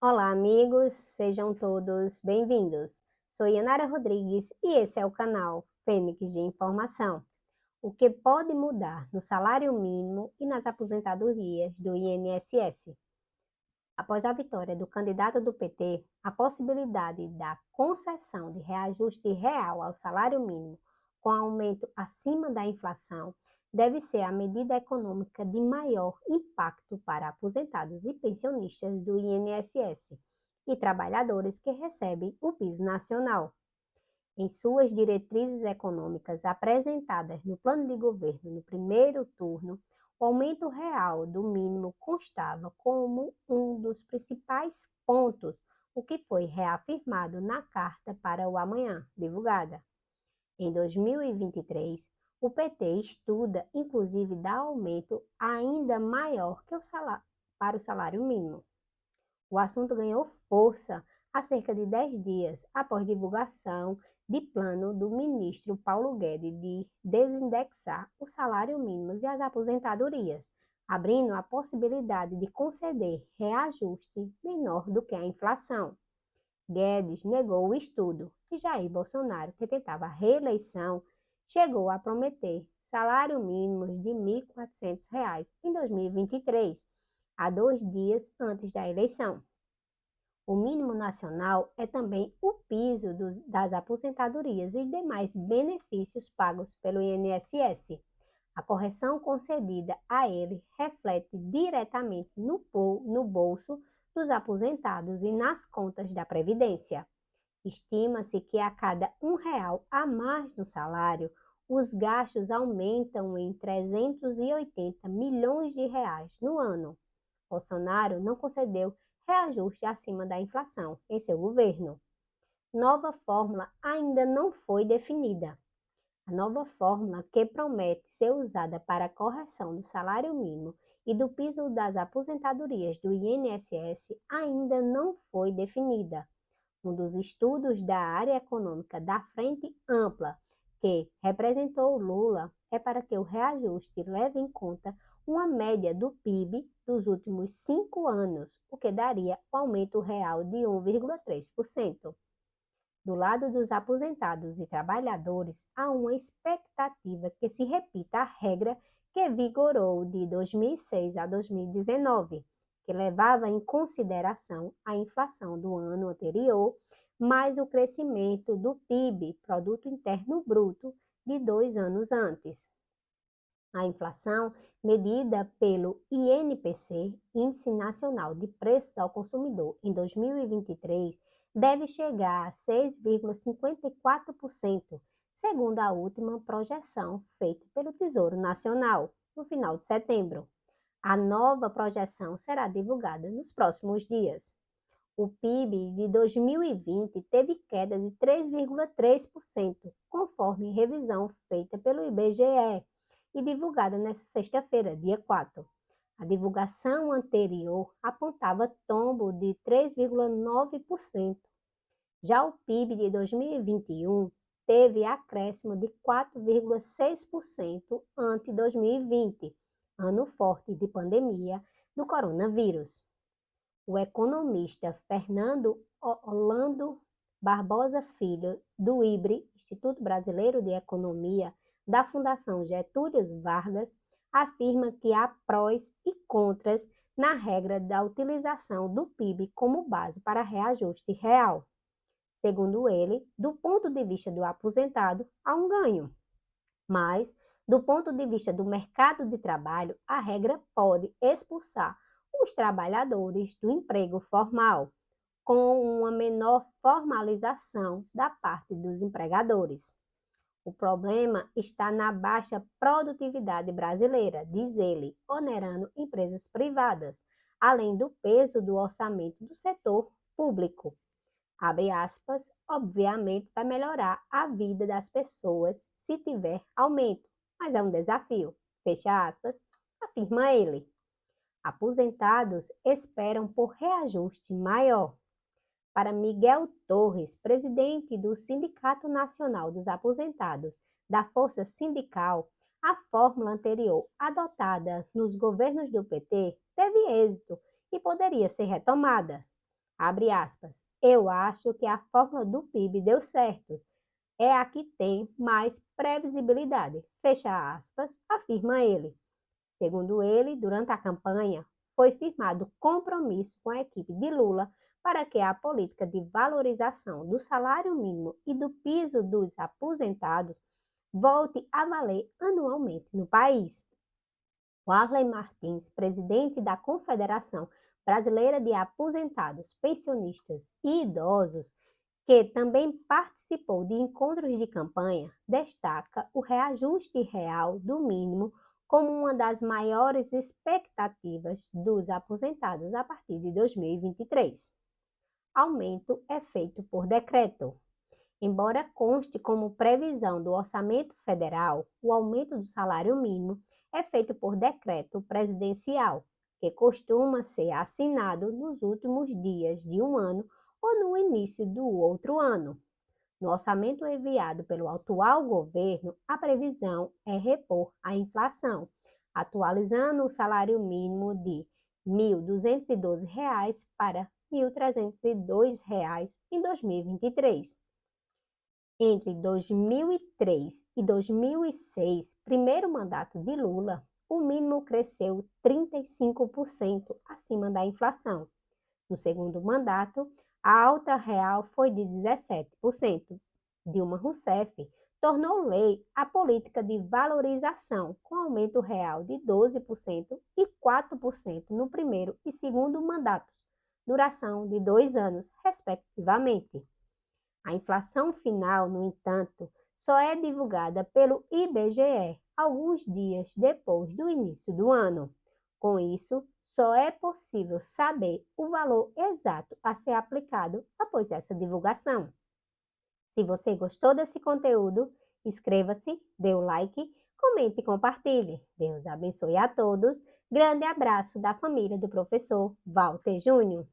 Olá, amigos, sejam todos bem-vindos. Sou Yanara Rodrigues e esse é o canal Fênix de Informação. O que pode mudar no salário mínimo e nas aposentadorias do INSS? Após a vitória do candidato do PT, a possibilidade da concessão de reajuste real ao salário mínimo com aumento acima da inflação deve ser a medida econômica de maior impacto para aposentados e pensionistas do INSS e trabalhadores que recebem o piso nacional. Em suas diretrizes econômicas apresentadas no plano de governo no primeiro turno, o aumento real do mínimo constava como um dos principais pontos, o que foi reafirmado na Carta para o Amanhã, divulgada. Em 2023, o PT estuda, inclusive, dar aumento ainda maior que para o salário mínimo. O assunto ganhou força há cerca de 10 dias após divulgação de plano do ministro Paulo Guedes de desindexar o salário mínimo e as aposentadorias, abrindo a possibilidade de conceder reajuste menor do que a inflação. Guedes negou o estudo e Jair Bolsonaro, que tentava a reeleição, chegou a prometer salário mínimo de R$ 1.400 em 2023, há 2 dias antes da eleição. O mínimo nacional é também o piso das aposentadorias e demais benefícios pagos pelo INSS. A correção concedida a ele reflete diretamente no bolso dos aposentados e nas contas da Previdência. Estima-se que a cada R$ 1 a mais no salário, os gastos aumentam em 380 milhões de reais no ano. Bolsonaro não concedeu reajuste acima da inflação em seu governo. Nova fórmula ainda não foi definida. A nova fórmula, que promete ser usada para a correção do salário mínimo e do piso das aposentadorias do INSS, ainda não foi definida. Um dos estudos da área econômica da Frente Ampla, que representou Lula, é para que o reajuste leve em conta uma média do PIB dos últimos 5 anos, o que daria um aumento real de 1,3%. Do lado dos aposentados e trabalhadores, há uma expectativa que se repita a regra que vigorou de 2006 a 2019, que levava em consideração a inflação do ano anterior, mais o crescimento do PIB, Produto Interno Bruto, de 2 anos antes. A inflação, medida pelo INPC, Índice Nacional de Preços ao Consumidor, em 2023, deve chegar a 6,54%, segundo a última projeção feita pelo Tesouro Nacional, no final de setembro. A nova projeção será divulgada nos próximos dias. O PIB de 2020 teve queda de 3,3%, conforme revisão feita pelo IBGE e divulgada nesta sexta-feira, dia 4. A divulgação anterior apontava tombo de 3,9%. Já o PIB de 2021 teve acréscimo de 4,6% ante 2020, ano forte de pandemia do coronavírus. O economista Fernando Orlando Barbosa Filho, do IBRE, Instituto Brasileiro de Economia, da Fundação Getúlio Vargas, afirma que há prós e contras na regra da utilização do PIB como base para reajuste real. Segundo ele, do ponto de vista do aposentado, há um ganho. Mas, do ponto de vista do mercado de trabalho, a regra pode expulsar os trabalhadores do emprego formal, com uma menor formalização da parte dos empregadores. O problema está na baixa produtividade brasileira, diz ele, onerando empresas privadas, além do peso do orçamento do setor público. Abre aspas, obviamente vai melhorar a vida das pessoas se tiver aumento, mas é um desafio, fecha aspas, afirma ele. Aposentados esperam por reajuste maior. Para Miguel Torres, presidente do Sindicato Nacional dos Aposentados da Força Sindical, a fórmula anterior adotada nos governos do PT teve êxito e poderia ser retomada. Abre aspas. Eu acho que a fórmula do PIB deu certo. É a que tem mais previsibilidade. Fecha aspas, afirma ele. Segundo ele, durante a campanha, foi firmado compromisso com a equipe de Lula para que a política de valorização do salário mínimo e do piso dos aposentados volte a valer anualmente no país. Warley Martins, presidente da Confederação Brasileira de Aposentados, Pensionistas e Idosos, que também participou de encontros de campanha, destaca o reajuste real do mínimo como uma das maiores expectativas dos aposentados a partir de 2023. Aumento é feito por decreto. Embora conste como previsão do orçamento federal, o aumento do salário mínimo é feito por decreto presidencial, que costuma ser assinado nos últimos dias de um ano ou no início do outro ano. No orçamento enviado pelo atual governo, a previsão é repor a inflação, atualizando o salário mínimo de R$ 1.212 para R$ 1.302 em 2023. Entre 2003 e 2006, primeiro mandato de Lula, o mínimo cresceu 35% acima da inflação. No segundo mandato, a alta real foi de 17%. Dilma Rousseff tornou lei a política de valorização, com aumento real de 12% e 4% no primeiro e segundo mandatos, duração de 2 anos, respectivamente. A inflação final, no entanto, só é divulgada pelo IBGE alguns dias depois do início do ano. Com isso, só é possível saber o valor exato a ser aplicado após essa divulgação. Se você gostou desse conteúdo, inscreva-se, dê o like, comente e compartilhe. Deus abençoe a todos. Grande abraço da família do professor Walter Júnior.